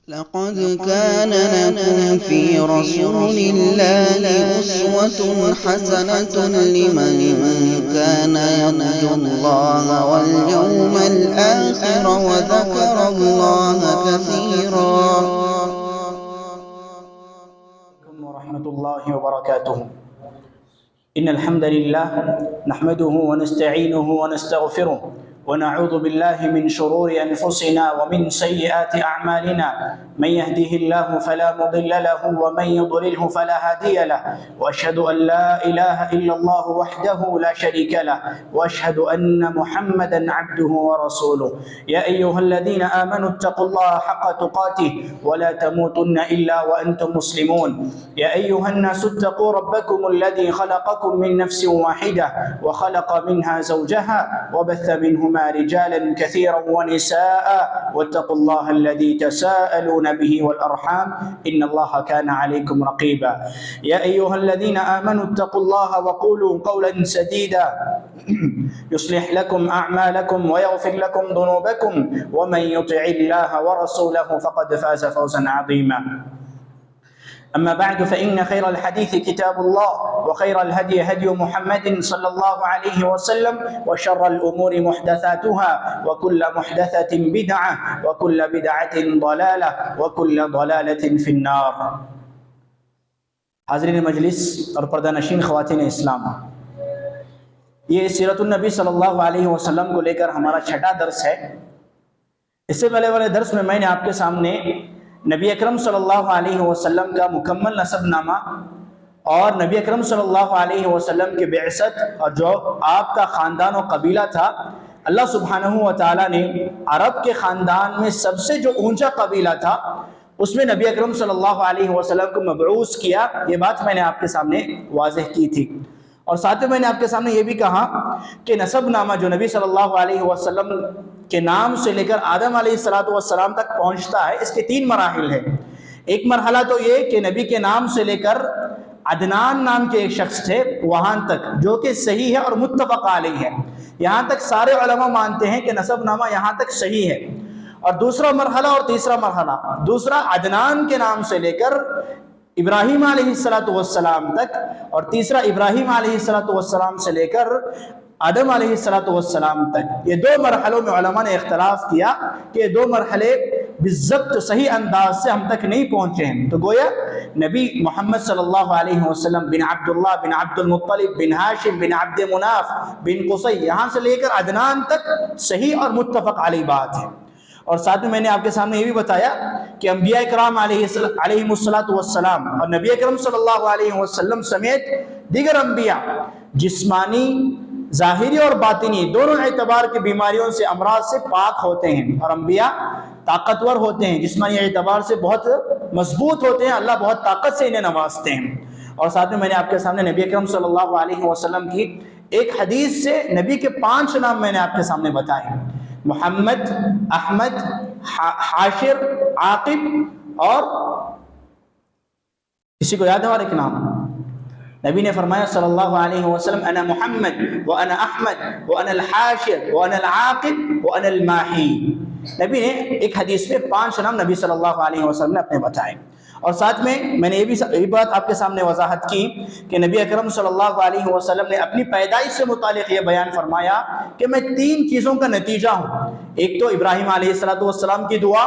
لقد كان لكم في رسول الله أسوة حسنة لمن كان يرجو الله واليوم الآخر وذكر الله كثيرا. ورحمة الله وبركاته. إن الحمد لله نحمده ونستعينه ونستغفره ونعوذ بالله من شرور أنفسنا ومن سيئات أعمالنا. من يهده الله فلا مضل له ومن يضلله فلا هادي له، وأشهد أن لا إله إلا الله وحده لا شريك له، وأشهد أن محمدا عبده ورسوله. يا أيها الذين آمنوا اتقوا الله حق تقاته ولا تموتن إلا وأنتم مسلمون. يا أيها الناس اتقوا ربكم الذي خلقكم من نفس واحدة وخلق منها زوجها وبث منهما رجالا كثيرا ونساء، واتقوا الله الذي تساءلون به والأرحام إن الله كان عليكم رقيبا. يا أيها الذين آمنوا اتقوا الله وقولوا قولا سديدا يصلح لكم أعمالكم ويغفر لكم ذنوبكم، ومن يطع الله ورسوله فقد فاز فوزا عظيما. أما بعد فإن خير الحديث كتاب الله، وخير الهدي هدي محمد صلى الله عليه وسلم، وشر الأمور محدثاتها، وكل محدثة بدعة، وكل بدعة ضلالة، وكل ضلالة في النار. حاضرین مجلس اور پردہ نشین خواتین اسلام، یہ سیرت النبی صلی اللہ علیہ وسلم کو لے کر ہمارا چھٹا درس ہے۔ اس سے پہلے والے درس میں نے آپ کے سامنے نبی اکرم صلی اللہ علیہ وسلم کا مکمل نسب نامہ اور نبی اکرم صلی اللہ علیہ وسلم کی بعثت اور جو آپ کا خاندان و قبیلہ تھا، اللہ سبحانہ و تعالیٰ نے عرب کے خاندان میں سب سے جو اونچا قبیلہ تھا اس میں نبی اکرم صلی اللہ علیہ وسلم کو مبعوث کیا۔ یہ بات میں نے آپ کے سامنے واضح کی تھی، اور ساتھ میں نے آپ کے سامنے یہ بھی کہا کہ نسب نامہ جو نبی صلی اللہ علیہ وسلم کے نام سے لے کر آدم علیہ السلام تک پہنچتا ہے، اس کے 3 مراحل ہیں۔ ایک مرحلہ تو یہ کہ نبی کے نام سے لے کر عدنان نام کے ایک شخص تھے وہاں تک، جو کہ صحیح ہے اور متفق علیہ ہے، یہاں تک سارے علماء مانتے ہیں کہ نسب نامہ یہاں تک صحیح ہے۔ اور دوسرا مرحلہ اور تیسرا مرحلہ، دوسرا عدنان کے نام سے لے کر ابراہیم علیہ السلام تک، اور تیسرا ابراہیم علیہ السلام سے لے کر آدم علیہ السلام تک۔ یہ 2 مرحلوں میں علماء نے اختلاف کیا کہ یہ 2 مرحلے بالضبط صحیح انداز سے ہم تک نہیں پہنچے ہیں۔ تو گویا نبی محمد صلی اللہ علیہ وسلم بن عبداللہ بن عبد المطلب بن ہاشم بن عبد مناف بن قصی، یہاں سے لے کر عدنان تک صحیح اور متفق علیہ بات ہے۔ اور ساتھ میں نے آپ کے سامنے یہ بھی بتایا کہ انبیاء کرام علیہ السلام اور نبی اکرم صلی اللہ علیہ وسلم سمیت دیگر انبیاء جسمانی، ظاہری اور باطنی دونوں اعتبار کی بیماریوں سے، امراض سے پاک ہوتے ہیں، اور انبیاء طاقتور ہوتے ہیں، جسمانی اعتبار سے بہت مضبوط ہوتے ہیں، اللہ بہت طاقت سے انہیں نوازتے ہیں۔ اور ساتھ میں نے آپ کے سامنے نبی اکرم صلی اللہ علیہ وسلم کی ایک حدیث سے نبی کے 5 نام میں نے آپ کے سامنے بتائے: محمد، احمد، حاشر، عاقب، اور کسی کو یاد ہے اور ایک نام؟ نبی نے فرمایا صلی اللہ علیہ وسلم: انا محمد وانا احمد وانا الحاشر وانا العاقب وانا الماحی۔ نبی نے ایک حدیث میں 5 نام نبی صلی اللہ علیہ وسلم نے اپنے بتائے۔ اور ساتھ میں نے یہ بات آپ کے سامنے وضاحت کی کہ نبی اکرم صلی اللہ علیہ وسلم نے اپنی پیدائش سے متعلق یہ بیان فرمایا کہ میں 3 چیزوں کا نتیجہ ہوں۔ ایک تو ابراہیم علیہ السلام کی دعا،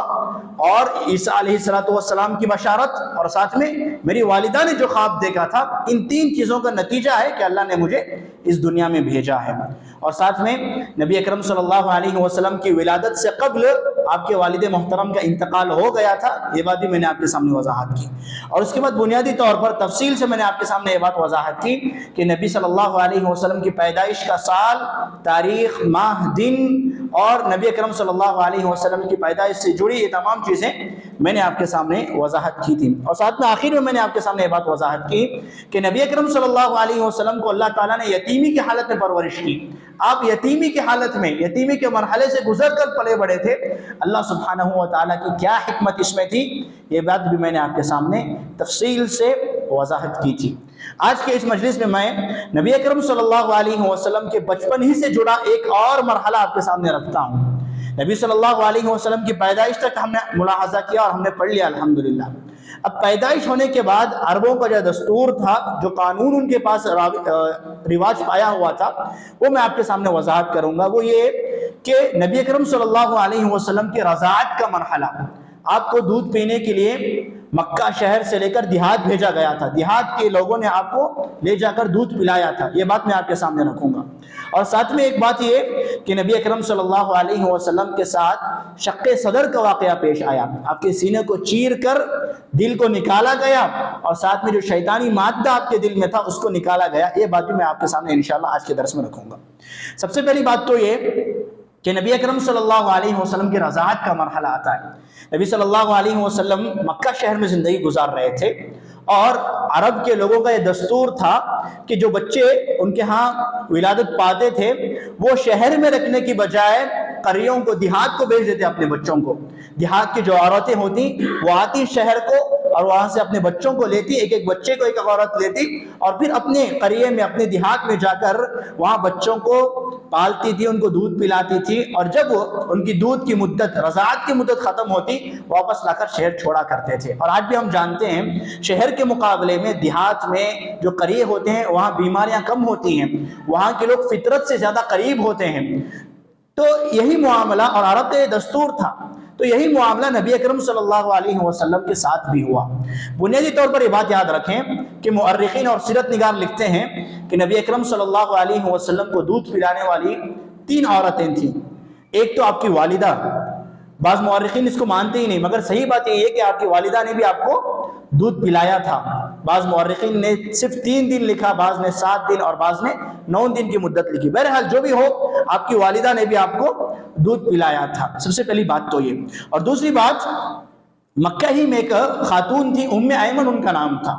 اور عیسیٰ علیہ السلام کی بشارت، اور ساتھ میں میری والدہ نے جو خواب دیکھا تھا۔ ان 3 چیزوں کا نتیجہ ہے کہ اللہ نے مجھے اس دنیا میں بھیجا ہے۔ اور ساتھ میں نبی اکرم صلی اللہ علیہ وسلم کی ولادت سے قبل آپ کے والد محترم کا انتقال ہو گیا تھا، یہ بات بھی میں نے آپ کے سامنے وضاحت کی۔ اور اس کے بعد بنیادی طور پر تفصیل سے میں نے آپ کے سامنے یہ بات وضاحت کی کہ نبی صلی اللہ علیہ وسلم کی پیدائش کا سال، تاریخ، ماہ، دن، اور نبی اکرم صلی اللہ علیہ وسلم کی پیدائش سے جڑی یہ تمام چیزیں میں نے آپ کے سامنے وضاحت کی تھی۔ اور ساتھ میں آخر میں نے آپ کے سامنے یہ بات وضاحت کی کہ نبی اکرم صلی اللہ علیہ وسلم کو اللہ تعالیٰ نے یتیمی کی حالت میں پرورش کی۔ آپ یتیمی کی حالت میں، یتیمی کے مرحلے سے گزر کر پلے بڑے تھے۔ اللہ سبحانہ و تعالیٰ کی کیا حکمت اس میں تھی، یہ بات بھی میں نے آپ کے سامنے تفصیل سے وضاحت کی تھی۔ آج کے اس مجلس میں نبی اکرم صلی اللہ علیہ وسلم کے بچپن ہی سے جڑا ایک اور مرحلہ آپ کے سامنے رکھتا ہوں نبی صلی اللہ علیہ وسلم کی پیدائش تک ہم نے ملاحظہ کیا اور ہم نے پڑھ لیا الحمدللہ۔ اب پیدائش ہونے کے بعد عربوں کا جو دستور تھا، جو قانون ان کے پاس رواج پایا ہوا تھا، وہ میں آپ کے سامنے وضاحت کروں گا۔ وہ یہ کہ نبی اکرم صلی اللہ علیہ وسلم کے رضاعت کا مرحلہ، آپ کو دودھ پینے کے لیے مکہ شہر سے لے کر دیہات بھیجا گیا تھا، دیہات کے لوگوں نے آپ کو لے جا کر دودھ پلایا تھا، یہ بات میں آپ کے سامنے رکھوں گا۔ اور ساتھ میں ایک بات یہ کہ نبی اکرم صلی اللہ علیہ وسلم کے ساتھ شق صدر کا واقعہ پیش آیا، آپ کے سینے کو چیر کر دل کو نکالا گیا، اور ساتھ میں جو شیطانی مادہ آپ کے دل میں تھا اس کو نکالا گیا، یہ بات بھی میں آپ کے سامنے انشاءاللہ آج کے درس میں رکھوں گا۔ سب سے پہلی بات تو یہ کہ نبی اکرم صلی اللہ علیہ وسلم کی رضاعت کا مرحلہ آتا ہے۔ نبی صلی اللہ علیہ وسلم مکہ شہر میں زندگی گزار رہے تھے، اور عرب کے لوگوں کا یہ دستور تھا کہ جو بچے ان کے ہاں ولادت پاتے تھے وہ شہر میں رکھنے کی بجائے قریوں کو، دیہات کو بھیج دیتے اپنے بچوں کو۔ دیہات کی جو عورتیں ہوتی وہ آتی شہر کو اور وہاں سے اپنے بچوں کو لیتی، ایک ایک بچے کو ایک عورت لیتی، اور پھر اپنے قریے میں، اپنے دیہات میں جا کر وہاں بچوں کو پالتی تھی، ان کو دودھ پلاتی تھی، اور جب ان کی دودھ کی مدت، رضاعت کی مدت ختم ہوتی، واپس لا کر شہر چھوڑا کرتے تھے۔ اور آج بھی ہم جانتے ہیں شہر کے مقابلے میں دیہات میں جو قریے ہوتے ہیں وہاں بیماریاں کم ہوتی ہیں، وہاں کے لوگ فطرت سے زیادہ قریب ہوتے ہیں۔ تو یہی معاملہ، اور عرب کا یہ دستور تھا، تو یہی معاملہ نبی اکرم صلی اللہ علیہ وسلم کے ساتھ بھی ہوا۔ بنیادی طور پر یہ بات یاد رکھیں کہ مؤرخین اور سیرت نگار لکھتے ہیں کہ نبی اکرم صلی اللہ علیہ وسلم کو دودھ پلانے والی 3 عورتیں تھیں۔ ایک تو آپ کی والدہ، بعض مؤرخین اس کو مانتے ہی نہیں، مگر صحیح بات یہ ہے کہ آپ کی والدہ نے بھی آپ کو دودھ پلایا تھا۔ بعض مؤرخین نے صرف 3 دن لکھا، بعض نے 7 دن اور بعض نے 9 دن کی مدت لکھی۔ بہرحال جو بھی ہو، آپ کی والدہ نے بھی آپ کو دودھ پلایا تھا۔ سب سے پہلی بات تو یہ، اور دوسری بات، مکہ ہی میں ایک خاتون تھی، ام ایمن ان کا نام تھا،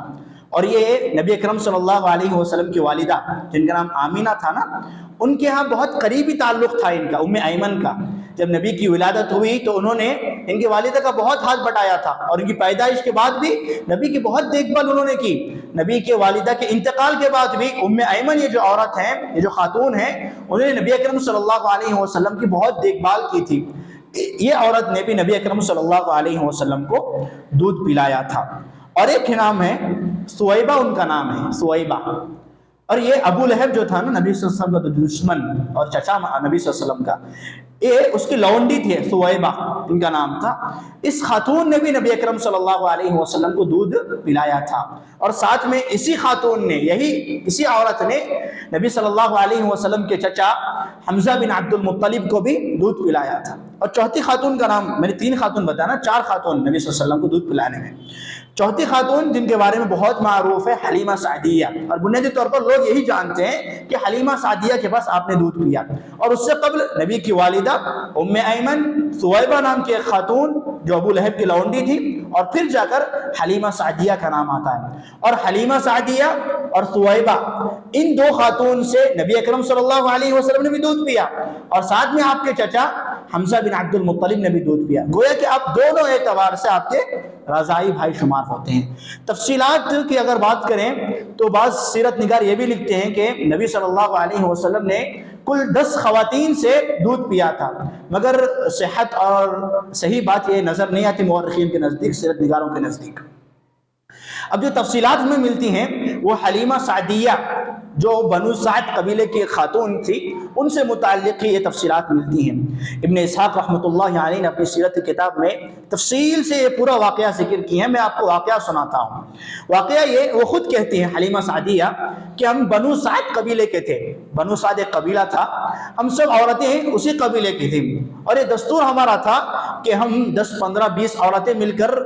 اور یہ نبی اکرم صلی اللہ علیہ وسلم کی والدہ جن کا نام آمینہ تھا نا، ان کے ہاں بہت قریبی تعلق تھا ان کا، ام ایمن کا۔ جب نبی کی ولادت ہوئی تو انہوں نے ان کی والدہ کا بہت ہاتھ بٹایا تھا، اور ان کی پیدائش کے بعد بھی نبی کی بہت دیکھ بھال انہوں نے کی۔ نبی کے والدہ کے انتقال کے بعد بھی ام ایمن، یہ جو عورت ہیں، یہ جو خاتون ہیں، انہوں نے نبی اکرم صلی اللہ علیہ وسلم کی بہت دیکھ بھال کی تھی۔ یہ عورت نے بھی نبی اکرم صلی اللہ علیہ وسلم کو دودھ پلایا تھا۔ اور ایک نام ہے سویبہ، ان کا نام ہے سویبہ، اور یہ ابو لہب جو تھا نا نبی صلی اللہ علیہ وسلم کا دشمن اور چچا نبی صلی اللہ علیہ وسلم کا، یہ اس کی لونڈی تھی، سویبہ ان کا نام تھا۔ اس خاتون نے بھی نبی اکرم صلی اللہ علیہ وسلم کو دودھ پلایا تھا، اور ساتھ میں اسی خاتون نے، اسی عورت نے نبی صلی اللہ علیہ وسلم کے چچا حمزہ بن عبد المطلب کو بھی دودھ پلایا تھا۔ اور چوتھی خاتون کا نام، میں نے 3 خاتون بتایا نا، 4 خاتون نبی صلی اللہ علیہ وسلم کو دودھ پلانے میں۔ چوتھی خاتون جن کے بارے میں بہت معروف ہے حلیمہ سعدیہ، اور بنیادی طور پر لوگ یہی جانتے ہیں کہ حلیمہ سعدیہ کے پاس آپ نے دودھ پیا، اور اس سے قبل نبی کی والدہ ام ایمن، سویبہ نام کی ایک خاتون جو ابو لہب کی لونڈی تھی، اور پھر جا کر حلیمہ سعدیہ کا نام آتا ہے۔ اور حلیمہ سعدیہ اور سویبہ، ان 2 خاتون سے نبی اکرم صلی اللہ علیہ وسلم نے بھی دودھ پیا، اور ساتھ میں آپ کے چچا حمزہ بن عبد المطلب نے بھی دودھ پیا۔ گویا کہ آپ دونوں اعتبار سے آپ کے رضاعی بھائی شمار ہوتے ہیں۔ تفصیلات کی اگر بات کریں تو بعض سیرت نگار یہ بھی لکھتے ہیں کہ نبی صلی اللہ علیہ وسلم نے کل 10 خواتین سے دودھ پیا تھا، مگر صحت اور صحیح بات یہ نظر نہیں آتی مورخین کے نزدیک، سیرت نگاروں کے نزدیک۔ اب جو تفصیلات ہمیں ملتی ہیں وہ حلیمہ سعدیہ جو بنو سعد قبیلے کی خاتون تھی، ان سے متعلق ہی یہ تفصیلات ملتی ہیں۔ ابن اسحاق رحمۃ اللہ علیہ نے اپنی سیرت کی کتاب میں تفصیل سے یہ پورا واقعہ ذکر کی ہے، میں آپ کو واقعہ سناتا ہوں۔ واقعہ یہ، وہ خود کہتی ہیں حلیمہ سعدیہ کہ ہم بنو سعد قبیلے کے تھے، بنو سعد ایک قبیلہ تھا، ہم سب عورتیں اسی قبیلے کی تھیں، اور یہ دستور ہمارا تھا کہ ہم 10 15 20 عورتیں مل کر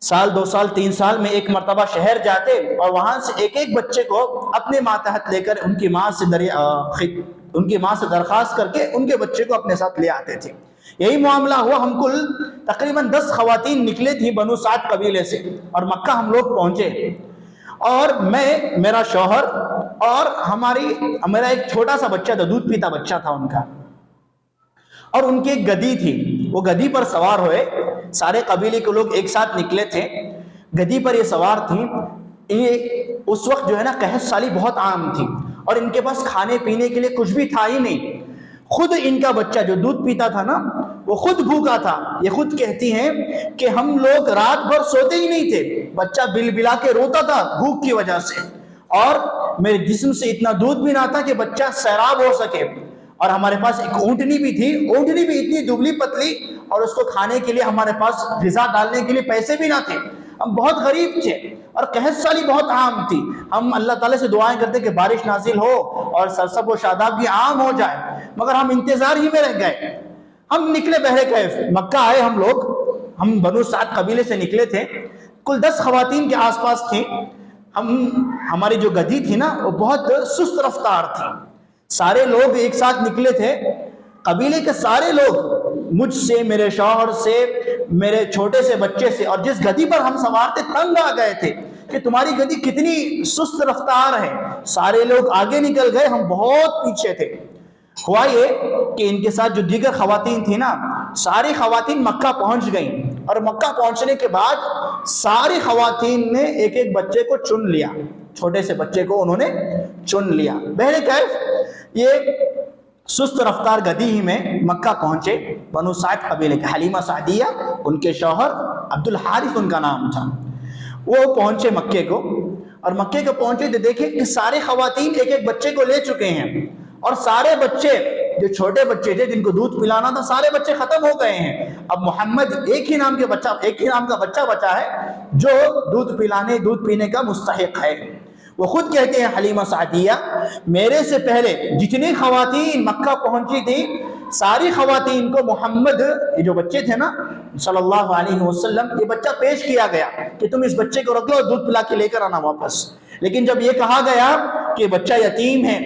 سال 2 سال 3 سال میں ایک مرتبہ شہر جاتے، اور وہاں سے ایک ایک بچے کو اپنے ماتحت لے کر ان کی ماں سے درخواست کر کے ان کے بچے کو اپنے ساتھ لے آتے تھے۔ یہی معاملہ ہوا، ہم کل تقریباً 10 خواتین نکلے تھیں بنو سعد قبیلے سے، اور مکہ ہم لوگ پہنچے، اور میں، میرا شوہر اور میرا ایک چھوٹا سا بچہ تھا، دودھ پیتا بچہ تھا ان کا، اور ان کی ایک گدی تھی، وہ گدی پر سوار ہوئے، سارے قبیلے کے لوگ ایک ساتھ نکلے تھے، گدی پر یہ سوار تھیں۔ یہ اس وقت جو ہے نا قحط سالی بہت عام تھی، اور ان کے پاس کھانے پینے کے لیے کچھ بھی تھا ہی نہیں، خود ان کا بچہ جو دودھ پیتا تھا نا وہ خود بھوکا تھا. یہ خود کہتی ہیں کہ ہم لوگ رات بھر سوتے ہی نہیں تھے, بچہ بل بلا کے روتا تھا بھوک کی وجہ سے, اور میرے جسم سے اتنا دودھ بھی نہ تھا کہ بچہ سیراب ہو سکے. اور ہمارے پاس ایک اونٹنی بھی تھی, اونٹنی بھی اتنی دبلی پتلی, اور اس کو کھانے کے لیے ہمارے پاس غذا ڈالنے کے لیے پیسے بھی نہ تھے. ہم بہت غریب تھے اور قحط سالی بہت عام تھی. ہم اللہ تعالیٰ سے دعائیں کرتے کہ بارش نازل ہو اور سرسب و شاداب بھی عام ہو جائے, مگر ہم انتظار ہی میں رہ گئے. ہم نکلے بہر کیف, مکہ آئے ہم لوگ, ہم بنو سعد قبیلے سے نکلے تھے, کل 10 خواتین کے آس پاس تھیں. ہماری جو گدھی تھی نا وہ بہت سست رفتار تھی. سارے لوگ ایک ساتھ نکلے تھے, قبیلے کے سارے لوگ, مجھ سے, میرے شوہر سے, میرے چھوٹے سے بچے سے, اور جس گدھی پر ہم سوار تھے تنگ آ گئے تھے کہ تمہاری گدھی کتنی سست رفتار ہے. سارے لوگ آگے نکل گئے, ہم بہت پیچھے تھے. ہوا یہ کہ ان کے ساتھ جو دیگر خواتین تھی نا, ساری خواتین مکہ پہنچ گئیں, اور مکہ پہنچنے کے بعد ساری خواتین نے ایک ایک بچے کو چن لیا, چھوٹے سے بچے کو انہوں نے چن لیا. بہر کیف یہ سست رفتار گدھی ہی میں مکہ پہنچے. بنو سعد قبیلے کے حلیمہ سعدیہ, ان کے شوہر عبد الحارث ان کا نام تھا, وہ پہنچے مکے کو. اور مکے کو پہنچے تو دیکھیں کہ سارے خواتین ایک ایک بچے کو لے چکے ہیں, اور سارے بچے جو چھوٹے بچے تھے جن کو دودھ پلانا تھا سارے بچے ختم ہو گئے ہیں. اب محمد ایک ہی نام کا بچہ بچا ہے جو دودھ پینے کا مستحق ہے. وہ خود کہتے ہیں حلیمہ سعدیہ, میرے سے پہلے جتنی خواتین مکہ پہنچی تھی ساری خواتین کو محمد, یہ جو بچے تھے نا صلی اللہ علیہ وسلم, یہ بچہ پیش کیا گیا کہ تم اس بچے کو رکھ لو اور دودھ پلا کے لے کر آنا واپس. لیکن جب یہ کہا گیا کہ بچہ یتیم ہے,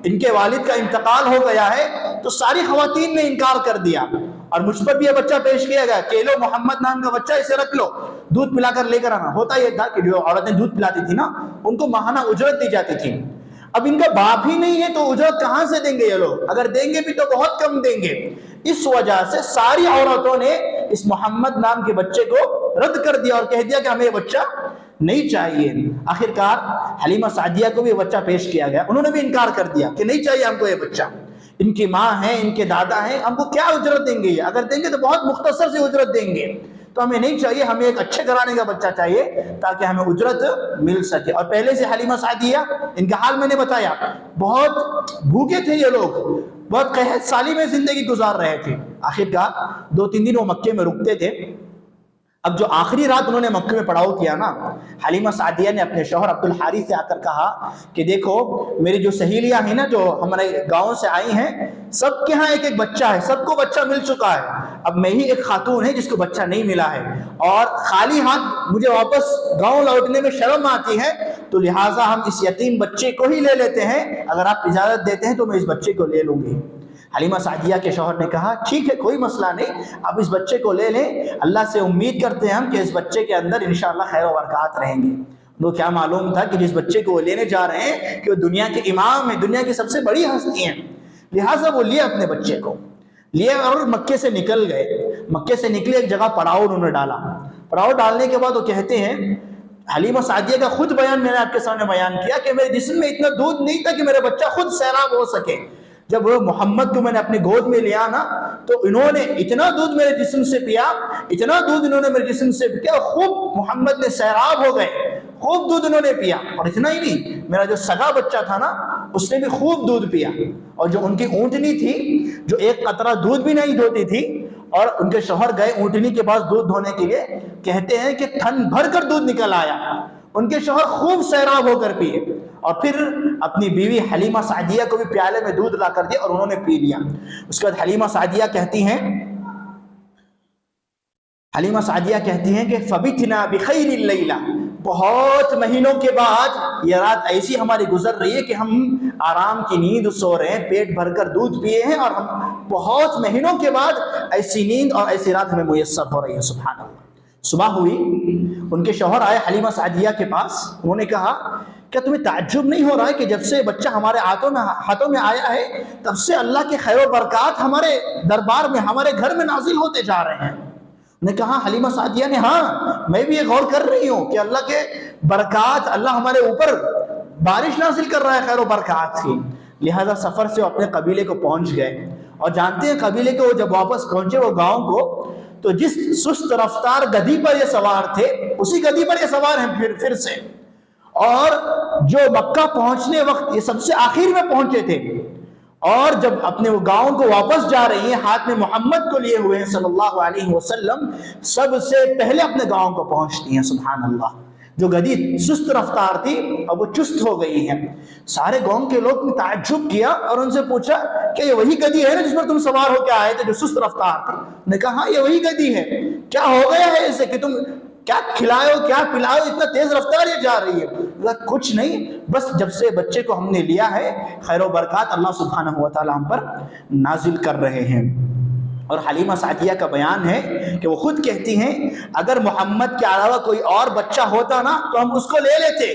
ان کے والد کا انتقال ہو گیا ہے, تو ساری خواتین نے انکار کر دیا, اور مجھ پر بھی یہ بچہ پیش کیا گیا کہ لو محمد نام کا بچہ, اسے رکھ لو, دودھ پلا کر لے کر آنا. ہوتا یہ تھا کہ جو عورتیں دودھ پلاتی تھی نا ان کو ماہانہ اجرت دی جاتی تھی. اب ان کا باپ ہی نہیں ہے تو اجرت کہاں سے دیں گے یہ لوگ, اگر دیں گے بھی تو بہت کم دیں گے. اس وجہ سے ساری عورتوں نے اس محمد نام کے بچے کو رد کر دیا اور کہہ دیا کہ ہمیں یہ بچہ نہیں چاہیے. آخرکار حلیمہ سعدیہ کو بھی یہ بچہ پیش کیا گیا, انہوں نے بھی انکار کر دیا کہ نہیں چاہیے ہم کو یہ بچہ. ان کی ماں ہے, ان کے دادا ہیں, ہم کو کیا اجرت دیں گے, یہ اگر دیں گے تو بہت مختصر سی اجرت دیں گے, تو ہمیں نہیں چاہیے, ہمیں ایک اچھے گھرانے کا بچہ چاہیے تاکہ ہمیں اجرت مل سکے. اور پہلے سے حلیمہ سعدیہ, ان کا حال میں نے بتایا, بہت بھوکے تھے یہ لوگ, بہت قحط سالی میں زندگی گزار رہے تھے. آخرکار 2-3 دن وہ مکے میں رکتے تھے. اب جو آخری رات انہوں نے مکے میں پڑاؤ کیا نا, حلیمہ سعدیہ نے اپنے شوہر عبد الحارث سے آ کر کہا کہ دیکھو میری جو سہیلیاں ہیں نا جو ہمارے گاؤں سے آئی ہیں, سب کے ہاں ایک ایک بچہ ہے, سب کو بچہ مل چکا ہے, اب میں ہی ایک خاتون ہے جس کو بچہ نہیں ملا ہے, اور خالی ہاتھ مجھے واپس گاؤں لوٹنے میں شرم آتی ہے, تو لہٰذا ہم اس یتیم بچے کو ہی لے لیتے ہیں, اگر آپ اجازت دیتے ہیں تو میں اس بچے کو لے لوں گی. حلیمہ سعدیہ کے شوہر نے کہا ٹھیک ہے کوئی مسئلہ نہیں, آپ اس بچے کو لے لیں, اللہ سے امید کرتے ہیں ہم کہ اس بچے کے اندر انشاءاللہ خیر و برکات رہیں گے. وہ کیا معلوم تھا کہ جس بچے کو وہ لینے جا رہے ہیں کہ وہ دنیا کے امام ہیں, دنیا کی سب سے بڑی ہستی ہیں. لہٰذا وہ لیے اپنے بچے کو, لیے اور مکے سے نکل گئے. مکے سے نکلے, ایک جگہ پڑاؤ انہوں نے ڈالا. پڑاؤ ڈالنے کے بعد وہ کہتے ہیں, حلیمہ سعدیہ کا خود بیان میں نے آپ کے سامنے بیان کیا کہ میرے جسم میں اتنا دودھ نہیں تھا کہ میرا بچہ خود سیراب ہو سکے. جب وہ محمد کو میں نے اپنے گود میں لیا نا تو انہوں نے اتنا دودھ میرے جسم سے پیا, اتنا دودھ انہوں نے میرے جسم سے پیا, خوب محمد نے سیراب ہو گئے, خوب دودھ انہوں نے پیا. اور اتنا ہی نہیں, میرا جو سگا بچہ تھا نا اس نے بھی خوب دودھ پیا. اور جو ان کی اونٹنی تھی جو ایک قطرہ دودھ بھی نہیں دھوتی تھی, اور ان کے شوہر گئے اونٹنی کے پاس دودھ دھونے کے لیے, کہتے ہیں کہ تھن بھر کر دودھ نکل آیا. ان کے شوہر خوب سیراب ہو کر پیے, اور پھر اپنی بیوی حلیمہ سعدیہ کو بھی پیالے میں دودھ لا کر دیا اور انہوں نے پی لیا. اس کے بعد حلیمہ سعدیہ کہتی ہیں کہ فَبِتْنَا بِخَيْرِ اللَّيْلَةِ, بہت مہینوں کے بعد یہ رات ایسی ہماری گزر رہی ہے کہ ہم آرام کی نیند سو رہے ہیں, پیٹ بھر کر دودھ پیے ہیں, اور ہم بہت مہینوں کے بعد ایسی نیند اور ایسی رات ہمیں میسر ہو رہی ہے. سبحان اللہ. صبح ہوئی, ان کے شوہر آئے حلیمہ سعدیہ کے پاس, انہوں نے کہا کیا تمہیں تعجب نہیں ہو رہا ہے کہ جب سے بچہ ہمارے ہاتھوں میں آیا ہے تب سے اللہ کے خیر و برکات ہمارے دربار میں, ہمارے گھر میں نازل ہوتے جا رہے ہیں؟ نے کہا حلیمہ سعدیہ نے, ہاں میں بھی یہ غور کر رہی ہوں کہ اللہ کے برکات, اللہ ہمارے اوپر بارش نازل کر رہا ہے خیر و برکات کی. لہذا سفر سے اپنے قبیلے کو پہنچ گئے, اور جانتے ہیں قبیلے کے وہ جب واپس پہنچے وہ گاؤں کو، تو جس سست رفتار گدھی پر یہ سوار تھے اسی گدھی پر یہ سوار ہیں پھر سے، اور جو مکہ پہنچنے وقت یہ سب سے آخر میں پہنچے تھے، اور جب اپنے وہ گاؤں کو واپس جا رہی ہیں ہاتھ میں محمد کو لیے ہوئے ہیں صلی اللہ علیہ وسلم، سب سے پہلے اپنے گاؤں کو پہنچتی ہیں۔ سبحان اللہ، جو گدھی سست رفتار تھی اب وہ چست ہو گئی ہے۔ سارے گاؤں کے لوگ نے تعجب کیا اور ان سے پوچھا کہ یہ وہی گدھی ہے نا جس پر تم سوار ہو کے آئے تھے جو سست رفتار تھی؟ نے کہا ہاں یہ وہی گدھی ہے، کیا ہو گیا ہے اسے کہ تم کیا کھلاؤ کیا پلاؤ اتنا تیز رفتار یہ جا رہی ہے؟ کچھ نہیں، بس جب سے بچے کو ہم نے لیا ہے خیر و برکات اللہ سبحانہ و تعالی ہم پر نازل کر رہے ہیں۔ اور حلیمہ سعدیہ کا بیان ہے کہ وہ خود کہتی ہیں اگر محمد کے علاوہ کوئی اور بچہ ہوتا نا تو ہم اس کو لے لیتے،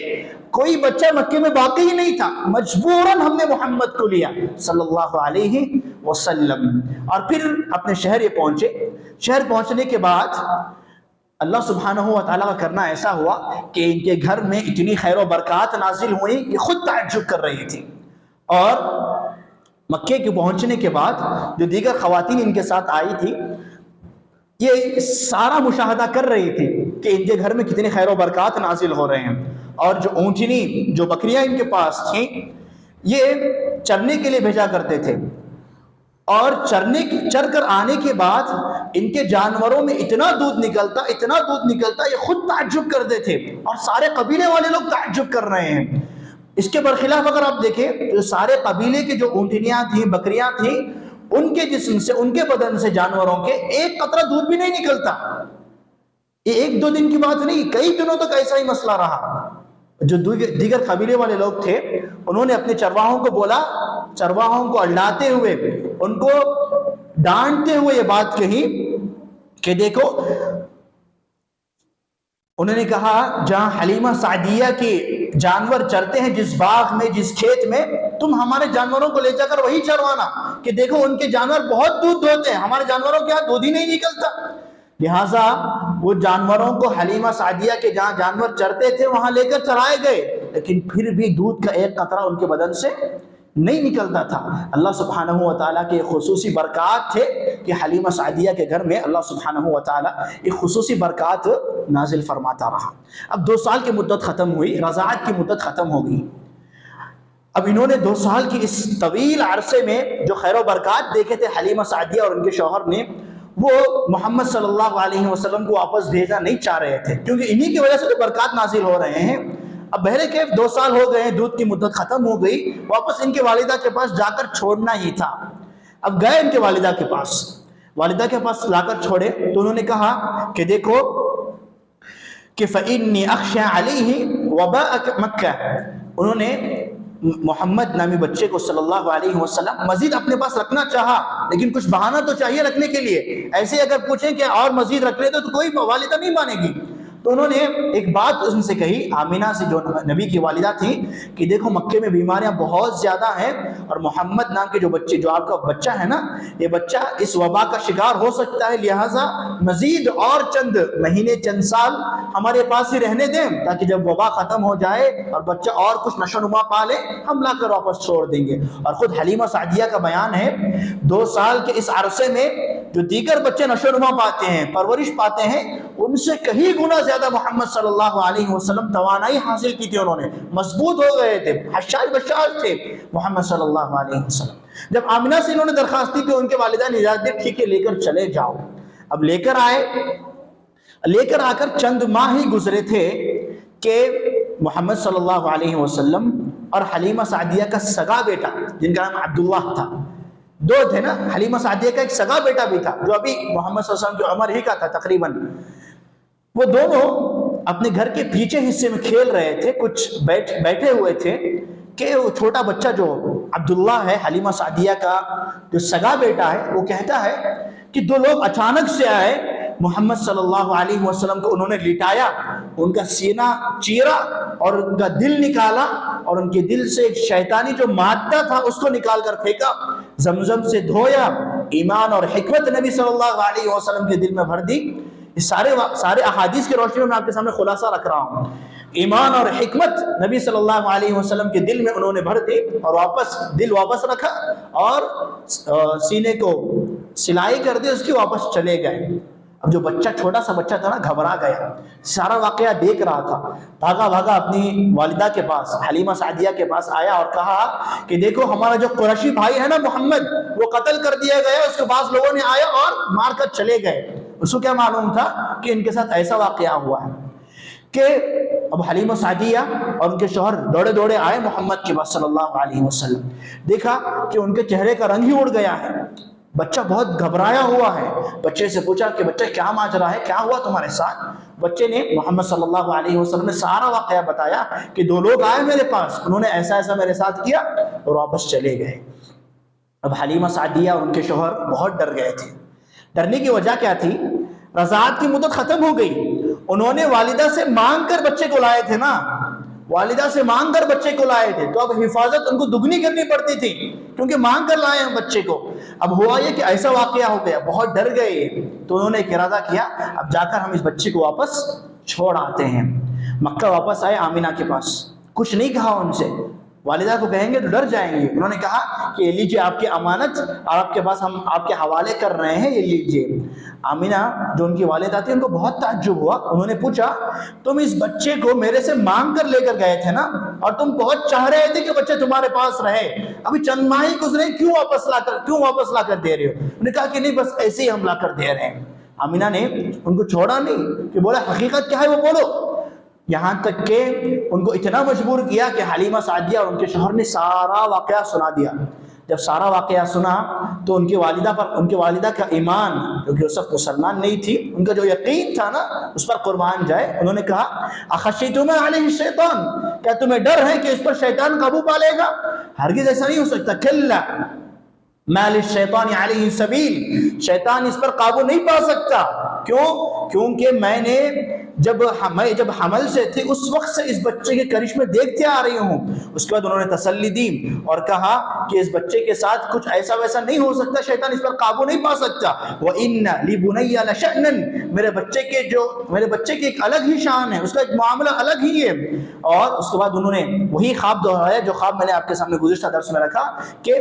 کوئی بچہ مکے میں باقی ہی نہیں تھا، مجبوراً ہم نے محمد کو لیا صلی اللہ علیہ وسلم۔ اور پھر اپنے شہر یہ پہنچے۔ شہر پہنچنے کے بعد اللہ سبحانہ و تعالیٰ کا کرنا ایسا ہوا کہ ان کے گھر میں اتنی خیر و برکات نازل ہوئی کہ خود تعجب کر رہی تھی، اور مکے کے پہنچنے کے بعد جو دیگر خواتین ان کے ساتھ آئی تھی یہ سارا مشاہدہ کر رہی تھی کہ ان کے گھر میں کتنے خیر و برکات نازل ہو رہے ہیں، اور جو اونٹنی جو بکریاں ان کے پاس تھیں یہ چرنے کے لیے بھیجا کرتے تھے، اور چر کر آنے کے بعد ان کے جانوروں میں اتنا دودھ نکلتا یہ خود تعجب کرتے تھے، اور سارے قبیلے والے لوگ تعجب کر رہے ہیں۔ اس کے برخلاف اگر آپ دیکھیں تو سارے قبیلے کے جو اونٹنیاں تھیں بکریاں تھیں ان کے جسم سے ان کے بدن سے جانوروں کے ایک قطرہ دودھ بھی نہیں نکلتا۔ یہ ایک دو دن کی بات نہیں، کئی دنوں تک ایسا ہی مسئلہ رہا۔ جو دیگر قبیلے والے لوگ تھے انہوں نے اپنے چرواہوں کو بولا، چرواہوں کو اڑاتے ہوئے ان کو ڈانٹتے ہوئے یہ بات کہی کہ دیکھو، انہوں نے کہا جہاں حلیمہ سعدیہ کے جانور چرتے ہیں جس باغ میں جس کھیت میں، تم ہمارے جانوروں کو لے جا کر وہی چروانا کہ دیکھو ان کے جانور بہت دودھ ہوتے ہیں، ہمارے جانوروں کے ہاں دودھ ہی نہیں نکلتا۔ لہٰذا وہ جانوروں کو حلیمہ سعدیہ کے جہاں جانور چرتے تھے وہاں لے کر چرائے گئے، لیکن پھر بھی دودھ کا ایک قطرہ ان کے بدن سے نہیں نکلتا تھا۔ اللہ سبحانہ و تعالیٰ کے خصوصی برکات تھے کہ حلیمہ سعدیہ کے گھر میں اللہ سبحانہ و تعالیٰ ایک خصوصی برکات نازل فرماتا رہا۔ اب 2 سال کی مدت ختم ہوئی، رضاعت کی مدت ختم ہو گئی۔ اب انہوں نے 2 سال کی اس طویل عرصے میں جو خیر و برکات دیکھے تھے حلیمہ سعدیہ اور ان کے شوہر نے، وہ محمد صلی اللہ علیہ وسلم کو واپس بھیجنا نہیں چاہ رہے تھے، کیونکہ انہی کی وجہ سے تو برکات نازل ہو رہے ہیں۔ اب بہرے کیف 2 سال ہو گئے ہیں، دودھ کی مدت ختم ہو گئی، واپس ان کے والدہ کے پاس جا کر چھوڑنا ہی تھا۔ اب گئے ان کے والدہ کے پاس لا کر چھوڑے تو انہوں نے کہا کہ دیکھو کہ فَإِنِّي أَخْشَىٰ عَلَيْهِ وَبَاءَ مَكَّةَ، انہوں نے محمد نامی بچے کو صلی اللہ علیہ وسلم مزید اپنے پاس رکھنا چاہا، لیکن کچھ بہانہ تو چاہیے رکھنے کے لیے، ایسے اگر پوچھیں کہ اور مزید رکھ لے تو کوئی والدہ نہیں مانے گی۔ تو انہوں نے ایک بات ان سے کہی، آمینہ سے جو نبی کی والدہ تھی، کہ دیکھو مکے میں بیماریاں بہت زیادہ ہیں، اور محمد نام کے جو آپ کا بچہ ہے نا، یہ بچہ اس وبا کا شکار ہو سکتا ہے، لہٰذا مزید اور چند مہینے چند سال ہمارے پاس ہی رہنے دیں، تاکہ جب وبا ختم ہو جائے اور بچہ اور کچھ نشو نما پا لے ہم لا کر واپس چھوڑ دیں گے۔ اور خود حلیمہ سعدیہ کا بیان ہے 2 سال کے اس عرصے میں جو دیگر بچے نشو نما پاتے ہیں، پرورش پاتے ہیں، ان سے کہیں گنا زیادہ محمد صلی اللہ علیہ وسلم توانائی حاصل کی تھی، انہوں نے مضبوط ہو گئے تھے، حشاش بشاش تھے محمد صلی اللہ علیہ وسلم۔ جب آمنہ سے انہوں نے درخواست کی کہ ان کے والدہ نے اجازت دی، ٹھیک ہے لے کر چلے جاؤ۔ اب لے کر آ کر چند ماہ ہی گزرے تھے کہ محمد صلی اللہ علیہ وسلم اور حلیمہ سعدیہ کا سگا بیٹا جن کا نام عبداللہ تھا، 2 تھے نا، حلیمہ سعدیہ کا ایک سگا بیٹا بھی تھا جو ابھی محمد صلی اللہ علیہ وسلم کی عمر ہی کا تھا تقریباً، وہ دونوں اپنے گھر کے پیچھے حصے میں کھیل رہے تھے، کچھ بیٹھے ہوئے تھے کہ وہ چھوٹا بچہ جو عبداللہ ہے حلیمہ سعدیہ کا جو سگا بیٹا ہے، وہ کہتا ہے کہ 2 لوگ اچانک سے آئے، محمد صلی اللہ علیہ وسلم کو انہوں نے لٹایا، ان کا سینہ چیرا اور ان کا دل نکالا، اور ان کے دل سے ایک شیطانی جو مادہ تھا اس کو نکال کر پھینکا، زمزم سے دھویا، ایمان اور حکمت نبی صلی اللہ علیہ وسلم کے دل میں بھر دی۔ اس سارے احادیث کی روشنی میں آپ کے سامنے خلاصہ رکھ رہا ہوں۔ ایمان اور حکمت نبی صلی اللہ علیہ وسلم کے دل میں انہوں نے بھر دی اور دل واپس رکھا اور سینے کو سلائی کر دی، اس کی واپس چلے گئے۔ اب جو بچہ چھوٹا سا بچہ تھا نا، گھبرا گیا، سارا واقعہ دیکھ رہا تھا، بھاگا بھاگا اپنی والدہ کے پاس حلیمہ سعدیہ کے پاس آیا اور کہا کہ دیکھو ہمارا جو قریشی بھائی ہے نا محمد، وہ قتل کر دیا گیا۔ اس کے پاس لوگوں نے آیا اور مار کر چلے گئے۔ اس کو کیا معلوم تھا کہ ان کے ساتھ ایسا واقعہ ہوا ہے کہ اب حلیمہ سعدیہ اور ان کے شوہر دوڑے دوڑے آئے محمد کے پاس صلی اللہ علیہ وسلم، دیکھا کہ ان کے چہرے کا رنگ ہی اڑ گیا ہے، بچہ بہت گھبرایا ہوا ہے۔ بچے سے پوچھا کہ بچہ کیا ماجرا ہے، کیا ہوا تمہارے ساتھ؟ بچے نے محمد صلی اللہ علیہ وسلم نے سارا واقعہ بتایا کہ 2 لوگ آئے میرے پاس، انہوں نے ایسا ایسا میرے ساتھ کیا اور واپس چلے گئے۔ اب حلیمہ سعدیہ اور ان کے شوہر بہت ڈر گئے تھے۔ ڈرنے کی وجہ کیا تھی؟ رضاعت کی مدت ختم ہو گئی، انہوں نے والدہ سے مانگ کر بچے کو لائے تھے نا، والدہ سے مانگ کر بچے کو لائے تھے، تو اب حفاظت ان کو دگنی کرنی پڑتی تھی کیونکہ مانگ کر لائے ہیں بچے کو۔ اب ہوا یہ کہ ایسا واقعہ ہو گیا، بہت ڈر گئے، تو انہوں نے ایک ارادہ کیا، اب جا کر ہم اس بچے کو واپس چھوڑ آتے ہیں۔ مکہ واپس آئے آمینہ کے پاس، کچھ نہیں کہا ان سے، والدہ کو کہیں گے تو ڈر جائیں گے۔ انہوں نے کہا کہ یہ لیجیے آپ کی امانت اور آپ کے پاس ہم آپ کے حوالے کر رہے ہیں، یہ لیجیے۔ آمینہ جو ان کی والدہ تھی، ان کو بہت تعجب ہوا، انہوں نے پوچھا تم اس بچے کو میرے سے مانگ کر لے کر گئے تھے نا، اور تم بہت چاہ رہے تھے کہ بچے تمہارے پاس رہے، ابھی چند ماہ ہی گزرے، کیوں واپس لا کر دے رہے ہو؟ انہوں نے کہا کہ نہیں، بس ایسے ہی ہم لا کر دے رہے ہیں۔ آمینہ نے ان کو چھوڑا نہیں کہ بولا حقیقت کیا ہے وہ بولو، یہاں تک کہ ان کو اتنا مجبور کیا کہ حلیمہ سعدیہ اور ان کے شوہر نے سارا واقعہ سنا دیا۔ جب سارا واقعہ سنا تو ان کی والدہ کا ایمان، کیونکہ اس وقت مسلمان نہیں تھی، ان کا جو یقین تھا نا اس پر قربان جائے، انہوں نے کہا اخشیتم علیہ الشیطان، کیا تمہیں ڈر ہے کہ اس پر شیطان قابو پا لے گا؟ ہرگز ایسا نہیں ہو سکتا، کلا ما للشیطان علیہ سبیل، شیطان اس پر قابو نہیں پا سکتا۔ کیوں؟ کیونکہ میں نے جب حمل سے تھی اس وقت سے اس بچے کے کرشمے دیکھتے آ رہی ہوں۔ اس کے بعد انہوں نے تسلی دی اور کہا کہ اس بچے کے ساتھ کچھ ایسا ویسا نہیں ہو سکتا، شیطان اس پر قابو نہیں پا سکتا۔ وَإِنَّ لِبُنَيَّ لَشَأْنًا، میرے بچے کی ایک الگ ہی شان ہے، اس کا ایک معاملہ الگ ہی ہے۔ اور اس کے بعد انہوں نے وہی خواب دہرایا جو خواب میں نے آپ کے سامنے گزشتہ درس میں رکھا کہ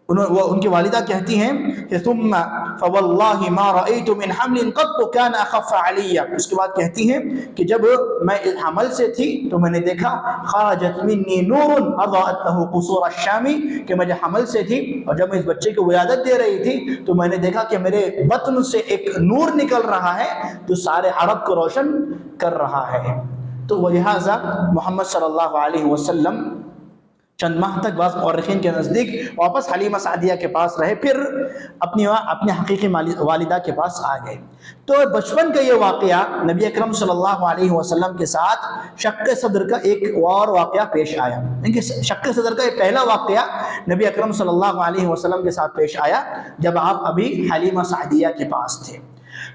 ان کی والدہ کہتی ہیں کہ ثم فواللہ ما رأیت من حمل قط كان اخف علی، اس کے بعد کہتی ہیں کہ جب میں حمل سے تھی تو میں نے دیکھا خرجت منی نور اضاءت له قصور الشام، کہ میں جب حمل سے تھی اور جب میں اس بچے کو ولادت دے رہی تھی تو میں نے دیکھا کہ میرے بطن سے ایک نور نکل رہا ہے جو سارے عرب کو روشن کر رہا ہے۔ تو لہٰذا محمد صلی اللہ علیہ وسلم چند ماہ تک بعض مورخین کے نزدیک واپس حلیمہ سعدیہ کے پاس رہے، پھر اپنے حقیقی والدہ کے پاس آ گئے۔ تو بچپن کا یہ واقعہ نبی اکرم صلی اللہ علیہ وسلم کے ساتھ شق صدر کا ایک اور واقعہ پیش آیا۔ شق صدر کا یہ پہلا واقعہ نبی اکرم صلی اللہ علیہ وسلم کے ساتھ پیش آیا جب آپ ابھی حلیمہ سعدیہ کے پاس تھے۔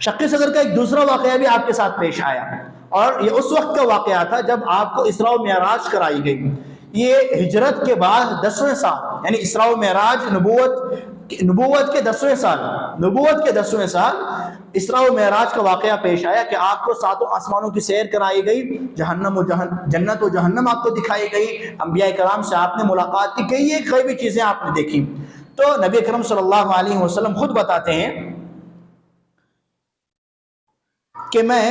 شق صدر کا ایک دوسرا واقعہ بھی آپ کے ساتھ پیش آیا، اور یہ اس وقت کا واقعہ تھا جب آپ کو اسراء و معراج کرائی گئی۔ یہ ہجرت کے بعد 10ویں سال، یعنی اسراء و معراج نبوت کے 10ویں سال اسراء و معراج کا واقعہ پیش آیا کہ آپ کو 7 آسمانوں کی سیر کرائی گئی، جنت و جہنم آپ کو دکھائی گئی، انبیاء کرام سے آپ نے ملاقات کی، کئی ایک غیبی چیزیں آپ نے دیکھی۔ تو نبی اکرم صلی اللہ علیہ وسلم خود بتاتے ہیں کہ میں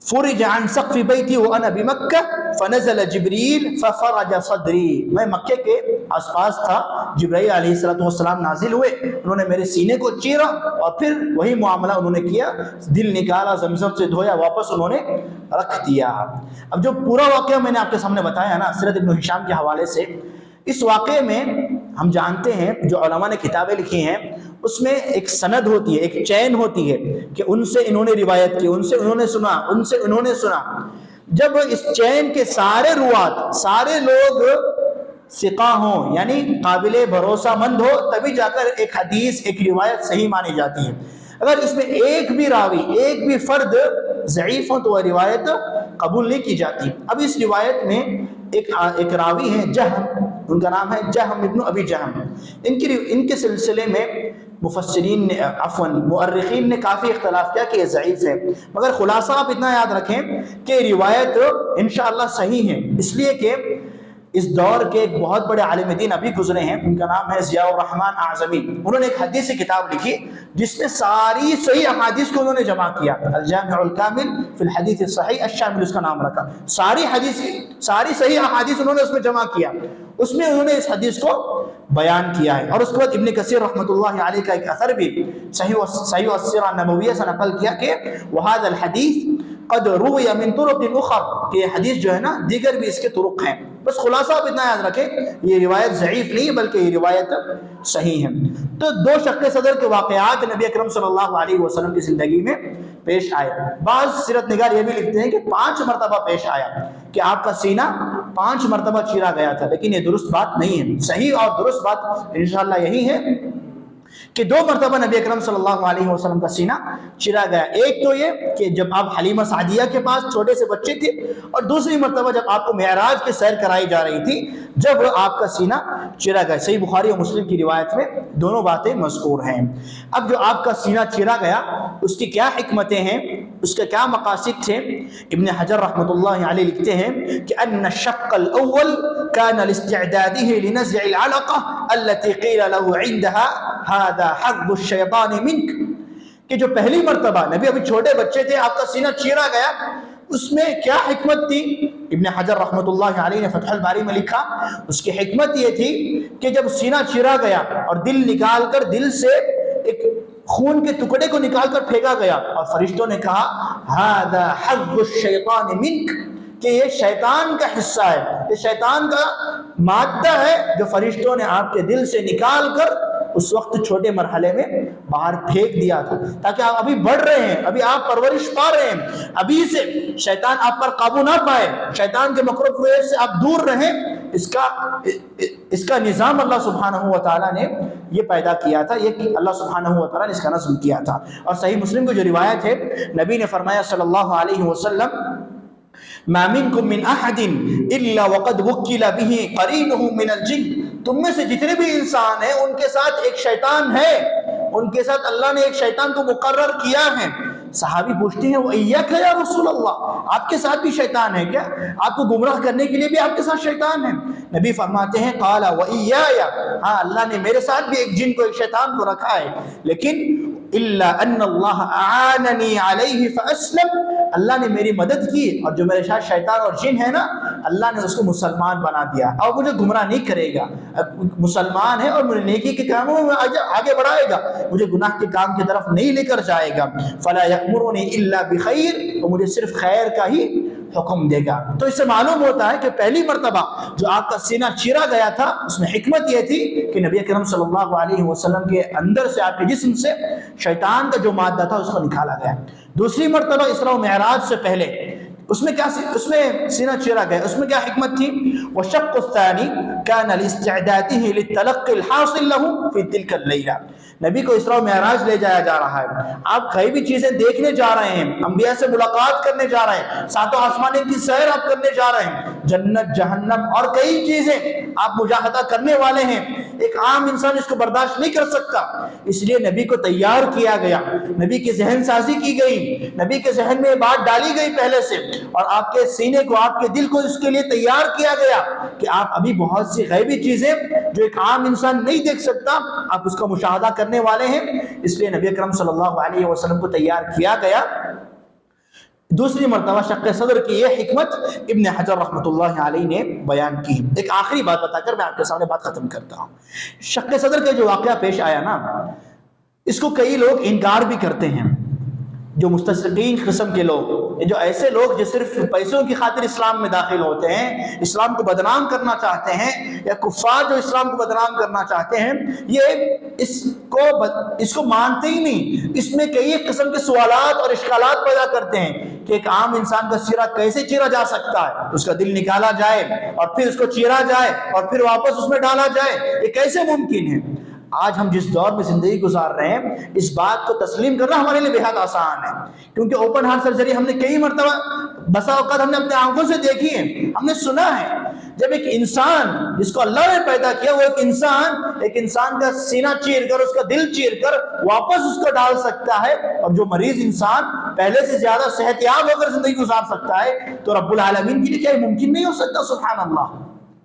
فرج عن سقف بیتی وانا بمکہ فنزل جبریل ففرج صدری، میں مکے کے آس پاس تھا، جبرائیل علیہ السلام نازل ہوئے، انہوں نے میرے سینے کو چیرا اور پھر وہی معاملہ انہوں نے کیا، دل نکالا، زمزم سے دھویا، واپس انہوں نے رکھ دیا۔ اب جو پورا واقعہ میں نے آپ کے سامنے بتایا نا سیرت ابن ہشام کے حوالے سے، اس واقعے میں ہم جانتے ہیں جو علماء نے کتابیں لکھی ہیں اس میں ایک سند ہوتی ہے، ایک چین ہوتی ہے کہ ان سے انہوں نے روایت کی، ان سے انہوں نے سنا۔ جب اس چین کے سارے روات، سارے لوگ ثقہ ہوں، یعنی قابل بھروسہ مند ہو، تبھی جا کر ایک حدیث، ایک روایت صحیح مانی جاتی ہے۔ اگر اس میں ایک بھی راوی، ایک بھی فرد ضعیف ہو تو وہ روایت قبول نہیں کی جاتی۔ اب اس روایت میں ایک راوی ہیں جہم، ان کا نام ہے جہم ابن ابی جہم، ان کے سلسلے میں مفسرین نے مؤرخین نے کافی اختلاف کیا کہ یہ ضعیف ہے، مگر خلاصہ آپ اتنا یاد رکھیں کہ روایت انشاءاللہ صحیح ہے، اس لیے کہ اس دور کے ایک بہت بڑے عالم دین ابھی گزرے ہیں، ان کا نام ہے ضیاء الرحمن اعظمی۔ انہوں نے ایک حدیث کتاب لکھی جس میں ساری صحیح احادیث کو انہوں نے جمع کیا، الجامع الکامل فی الحدیث الصحیح الشامل اس کا نام رکھا۔ ساری صحیح احادیث انہوں نے اس میں جمع کیا، اس میں انہوں نے اس حدیث کو بیان کیا ہے۔ اور اس کے بعد ابن کثیر رحمۃ اللہ علیہ کا ایک اثر بھی صحیح السیرہ النبویہ سے نقل کیا کہ وہذا الحدیث قد روی من طرق اخر، کہ یہ حدیث جو ہے نا دیگر بھی اس کے طرق ہیں۔ بس خلاصہ آپ اتنا یاد رکھیں یہ روایت ضعیف نہیں بلکہ یہ روایت صحیح ہے۔ تو دو شق صدر کے واقعات نبی اکرم صلی اللہ علیہ وسلم کی زندگی میں پیش آئے۔ بعض سیرت نگار یہ بھی لکھتے ہیں کہ 5 مرتبہ پیش آیا کہ آپ کا سینہ 5 مرتبہ چیرا گیا تھا، لیکن یہ درست بات نہیں ہے۔ صحیح اور درست بات انشاءاللہ یہی ہے کہ 2 مرتبہ نبی اکرم صلی اللہ علیہ وسلم کا سینہ چرا گیا۔ ایک تو یہ کہ جب آپ حلیمہ سعدیہ کے پاس چھوٹے سے بچے تھے، اور دوسری مرتبہ جب آپ کو معراج کی سیر کرائی جا رہی تھی جب آپ کا سینہ چرا گیا۔ صحیح بخاری اور مسلم کی روایت میں دونوں باتیں مذکور ہیں۔ اب جو آپ کا سینہ چرا گیا اس کی کیا حکمتیں ہیں، اس کے کیا مقاصد تھے؟ ابن حجر رحمۃ اللہ علیہ لکھتے ہیں کہ ان الشق الاول كان لاستعداده لنزع العلقه التي قيل له عندها هذا حرب الشیطان منك، کہ جو پہلی مرتبہ نبی ابھی چھوٹے بچے تھے آپ کا سینہ چیرا گیا، اس میں کیا حکمت تھی؟ ابن حجر رحمۃ اللہ علیہ نے فتح الباری میں لکھا اس کی حکمت یہ تھی کہ جب سینہ چیرا گیا اور دل نکال کر دل سے ایک خون کے ٹکڑے کو نکال کر پھینکا گیا، اور فرشتوں نے کہا هذا حرب الشیطان منك، کہ یہ شیطان کا حصہ ہے، یہ شیطان کا مادہ ہے جو فرشتوں نے آپ کے دل سے نکال کر اس وقت چھوٹے مرحلے میں باہر پھینک دیا تھا، تاکہ آپ ابھی بڑھ رہے ہیں، ابھی آپ پرورش پا رہے ہیں، ابھی سے شیطان آپ پر قابو نہ پائے، شیطان کے مکر و فریب سے آپ دور رہیں۔ اس کا نظام اللہ سبحانہ و تعالیٰ نے یہ پیدا کیا تھا، یہ اللہ سبحانہ و تعالیٰ نے اس کا نظم کیا تھا۔ اور صحیح مسلم کی جو روایت ہے نبی نے فرمایا صلی اللہ علیہ وسلم ما منکم من احد الا وقد وکل به قرینه من الجن، تم میں سے جتنے بھی انسان ہیں ان کے ساتھ ایک شیطان ہے، ان کے ساتھ اللہ نے ایک شیطان کو مقرر کیا ہے۔ صحابی پوچھتے ہیں وَإِيَّاكَ يَا رسول اللہ، آپ کے ساتھ بھی شیطان ہے کیا؟ آپ کو گمراہ کرنے کے لیے بھی آپ کے ساتھ شیطان ہے؟ نبی فرماتے ہیں قال وَإِيَّايَ، ہاں اللہ نے میرے ساتھ بھی ایک جن کو، ایک شیطان کو رکھا ہے، لیکن الا ان اللہ اعاننی علیہ فاسلم، اللہ نے میری مدد کی اور جو میرے ساتھ شیطان اور جن ہے نا اللہ نے اس کو مسلمان بنا دیا، اور مجھے گمراہ نہیں کرے گا، مسلمان ہے اور مجھے نیکی کے کاموں میں آگے بڑھائے گا، مجھے گناہ کے کام کی طرف نہیں لے کر جائے گا، فلا یأمرنی الا بخیر، وہ مجھے صرف خیر کا ہی حکم دے گا۔ تو اس سے معلوم ہوتا ہے کہ پہلی مرتبہ جو آپ کا سینہ چیرا گیا تھا اس میں حکمت یہ تھی کہ نبی اکرم صلی اللہ علیہ وسلم کے اندر سے، آپ کے جسم سے شیطان کا جو مادہ تھا اس کو نکالا گیا۔ دوسری مرتبہ اسراء و معراج سے پہلے اس میں سینہ چیرا گیا، اس میں کیا حکمت تھی؟ وشق الثانی كان لاستعداده للتلقي الحاصل له في تلك الليلة، نبی کو اسراء و معراج لے جایا جا رہا ہے، آپ غیبی چیزیں دیکھنے جا رہے ہیں، انبیاء سے ملاقات کرنے جا رہے ہیں، ساتوں آسمانوں کی سیر آپ کرنے جا رہے ہیں، جنت جہنم اور کئی چیزیں آپ مجاہدہ کرنے والے ہیں، ایک عام انسان اس کو برداشت نہیں کر سکتا، اس لیے نبی کو تیار کیا گیا، نبی کی ذہن سازی کی گئی، نبی کے ذہن میں یہ بات ڈالی گئی پہلے سے، اور آپ کے سینے کو، آپ کے دل کو اس کے لیے تیار کیا گیا کہ آپ ابھی بہت سی غیبی چیزیں جو ایک عام انسان نہیں دیکھ سکتا آپ اس کا مشاہدہ کرنے والے ہیں، اس لیے نبی اکرم صلی اللہ علیہ وسلم کو تیار کیا گیا۔ دوسری مرتبہ شق صدر کی یہ حکمت ابن حجر رحمۃ اللہ علیہ نے بیان کی۔ ایک آخری بات بتا کر میں آپ کے سامنے بات ختم کرتا ہوں۔ شق صدر کا جو واقعہ پیش آیا نا اس کو کئی لوگ انکار بھی کرتے ہیں، جو مستشرقین قسم کے لوگ، جو ایسے لوگ جو صرف پیسوں کی خاطر اسلام میں داخل ہوتے ہیں، اسلام کو بدنام کرنا چاہتے ہیں، یا کفار جو اسلام کو بدنام کرنا چاہتے ہیں، یہ اس کو مانتے ہی نہیں، اس میں کئی قسم کے سوالات اور اشکالات پیدا کرتے ہیں کہ ایک عام انسان کا سینہ کیسے چیرا جا سکتا ہے، اس کا دل نکالا جائے اور پھر اس کو چیرا جائے اور پھر واپس اس میں ڈالا جائے، یہ کیسے ممکن ہے؟ آج ہم جس دور میں زندگی گزار رہے ہیں اس بات کو تسلیم کرنا ہمارے لیے بہت آسان ہے، کیونکہ اوپن ہارٹ سرجری ہم نے کئی مرتبہ بسا اوقات ہم نے اپنے آنکھوں سے دیکھی ہے، ہم نے سنا ہے جب ایک انسان جس کو اللہ نے پیدا کیا وہ ایک انسان کا سینہ چیر کر، اس کا دل چیر کر واپس اس کو ڈال سکتا ہے، اور جو مریض انسان پہلے سے زیادہ صحت یاب ہو کر زندگی گزار سکتا ہے، تو رب العالمین کے لیے کیا ممکن نہیں ہو سکتا؟ سبحان اللہ،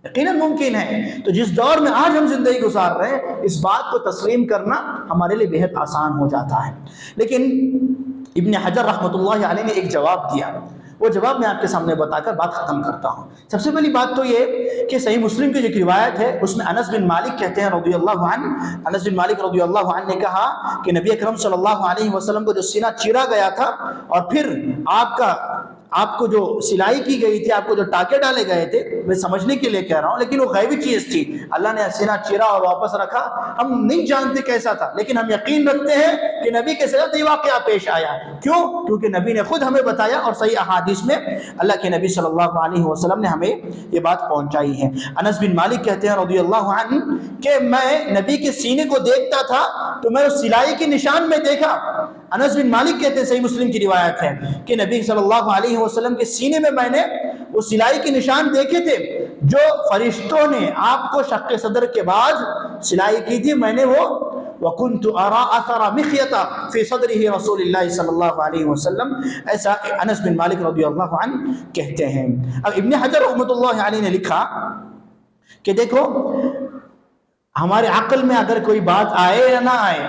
یقیناً ممکن ہے۔ تو جس دور میں آج ہم زندگی گزار رہے ہیں، اس بات کو تسلیم کرنا ہمارے لیے بہت آسان ہو جاتا ہے۔ لیکن ابن حجر رحمۃ اللہ علیہ نے ایک جواب دیا، وہ جواب میں آپ کے سامنے بتا کر بات ختم کرتا ہوں۔ سب سے پہلی بات تو یہ کہ صحیح مسلم کی جو روایت ہے اس میں انس بن مالک کہتے ہیں رضی اللہ عنہ، انس بن مالک رضی اللہ عنہ نے کہا کہ نبی اکرم صلی اللہ علیہ وسلم کو جو سینہ چیرا گیا تھا اور پھر آپ کو جو سلائی کی گئی تھی، آپ کو جو ٹاکے ڈالے گئے تھے، میں سمجھنے کے لیے کہہ رہا ہوں، لیکن وہ غیبی چیز تھی، اللہ نے سینہ چیرا اور واپس رکھا، ہم نہیں جانتے کیسا تھا، لیکن ہم یقین رکھتے ہیں کہ نبی کے ساتھ یہ واقعہ پیش آیا۔ کیوں؟ کیونکہ نبی نے خود ہمیں بتایا، اور صحیح احادیث میں اللہ کے نبی صلی اللہ علیہ وسلم نے ہمیں یہ بات پہنچائی ہے۔ انس بن مالک کہتے ہیں رضی اللہ عنہ کہ میں نبی کے سینے کو دیکھتا تھا تو میں اس سلائی کے نشان میں دیکھا۔ انس بن مالک کہتے ہیں، صحیح مسلم کی روایت ہے کہ نبی صلی اللہ علیہ وسلم کے سینے میں نے وہ سلائی کے نشان دیکھے تھے جو فرشتوں نے آپ کو شق صدر کے بعد سلائی کی تھی، میں نے وہ وَكُنْتُ أَرَى أَثَرَ مِخْيَةَ فِي صَدْرِهِ رسول اللہ صلی اللہ علیہ وسلم، ایسا انس بن مالک رضی اللہ عنہ کہتے ہیں۔ اب ابن حجر رحمۃ اللہ علیہ نے لکھا کہ دیکھو، ہمارے عقل میں اگر کوئی بات آئے یا نہ آئے،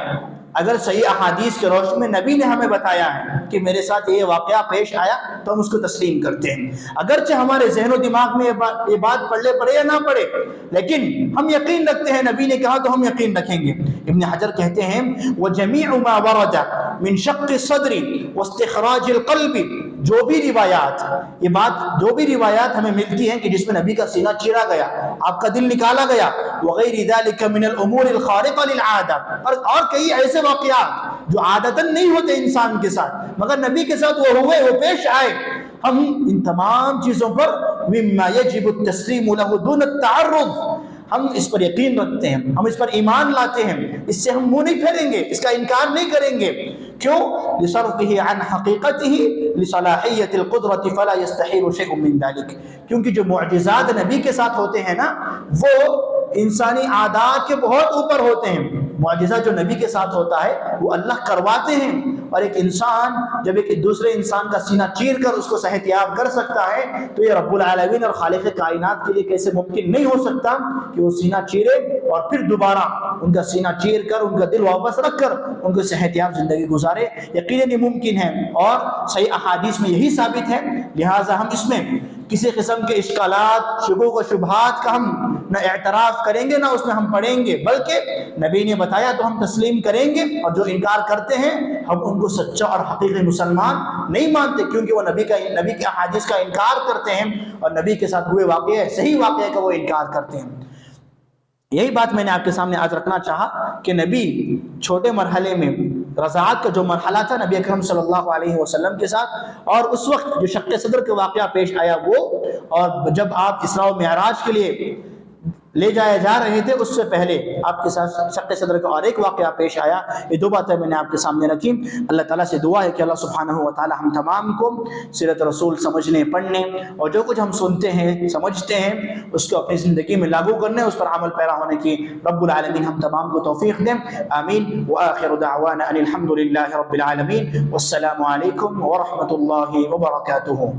اگر صحیح احادیث کے روشنی میں نبی نے ہمیں بتایا ہے کہ میرے ساتھ یہ واقعہ پیش آیا، تو ہم اس کو تسلیم کرتے ہیں، اگرچہ ہمارے ذہن و دماغ میں یہ بات پڑے یا نہ پڑے، لیکن ہم یقین رکھتے ہیں، نبی نے کہا تو ہم یقین رکھیں گے۔ ابن حجر کہتے ہیں وَجَمِيعُ مَا وَرَدَ مِن شَقِّ الصَّدْرِ وَاسْتِخْرَاجِ الْقَلْبِ، جو بھی روایات ہمیں ملتی ہیں کہ جس میں نبی کا سینہ چیرا گیا، آپ کا دل نکالا گیا، وَغَيْرِ ذَلِكَ مِنَ الْأُمُورِ الْخَارِقَةِ لِلْعَادَةِ، اور کئی ایسے واقعات جو عادتاً نہیں ہوتے انسان کے ساتھ مگر نبی کے ساتھ وہ ہوئے، وہ پیش آئے، ہم ان تمام چیزوں پر مما یجب التسلیم له دون التعرض، ہم اس پر یقین رکھتے ہیں، ہم اس پر ایمان لاتے ہیں، اس سے ہم منہ نہیں پھیریں گے، اس کا انکار نہیں کریں گے۔ کیوں؟ لصرفه عن حقیقته لصلاحیت القدرت فلا يستحیل شیء من ذلك، کیونکہ جو معجزات نبی کے ساتھ ہوتے ہیں نا، وہ انسانی عادات کے بہت اوپر ہوتے ہیں۔ معجزہ جو نبی کے ساتھ ہوتا ہے وہ اللہ کرواتے ہیں، اور ایک انسان جب ایک دوسرے انسان کا سینہ چیر کر اس کو صحت یاب کر سکتا ہے، تو یہ رب العالمین اور خالق کائنات کے لیے کیسے ممکن نہیں ہو سکتا کہ وہ سینہ چیرے اور پھر دوبارہ ان کا سینہ چیر کر ان کا دل واپس رکھ کر ان کو صحت یاب زندگی گزارے، یقیناً یہ ممکن ہے، اور صحیح احادیث میں یہی ثابت ہے۔ لہٰذا ہم اس میں کسی قسم کے اشکالات، شکوک و شبہات کا ہم نہ اعتراف کریں گے نہ اس میں ہم پڑھیں گے، بلکہ نبی نے بتایا تو ہم تسلیم کریں گے، اور جو انکار کرتے ہیں ہم ان کو سچا اور حقیقی مسلمان نہیں مانتے، کیونکہ وہ نبی کے احادیث کا انکار کرتے ہیں اور نبی کے ساتھ ہوئے واقعے، صحیح واقعے کا وہ انکار کرتے ہیں۔ یہی بات میں نے آپ کے سامنے آج رکھنا چاہا کہ نبی چھوٹے مرحلے میں رضاعت کا جو مرحلہ تھا نبی اکرم صلی اللہ علیہ وسلم کے ساتھ، اور اس وقت جو شق صدر کا واقعہ پیش آیا وہ، اور جب آپ اسراء و معراج کے لیے لے جائے جا رہے تھے اس سے پہلے آپ کے ساتھ شق صدر کا اور ایک واقعہ پیش آیا۔ یہ دو باتیں میں نے آپ کے سامنے رکھی۔ اللہ تعالیٰ سے دعا ہے کہ اللہ سبحانہ و تعالیٰ ہم تمام کو سیرت رسول سمجھنے، پڑھنے اور جو کچھ ہم سنتے ہیں سمجھتے ہیں اس کو اپنی زندگی میں لاگو کرنے، اس پر عمل پیرا ہونے کی رب العالمین ہم تمام کو توفیق دیں، آمین۔ وآخر دعوانا ان الحمد للہ رب العالمین، والسلام علیکم ورحمۃ اللہ وبرکاتہ۔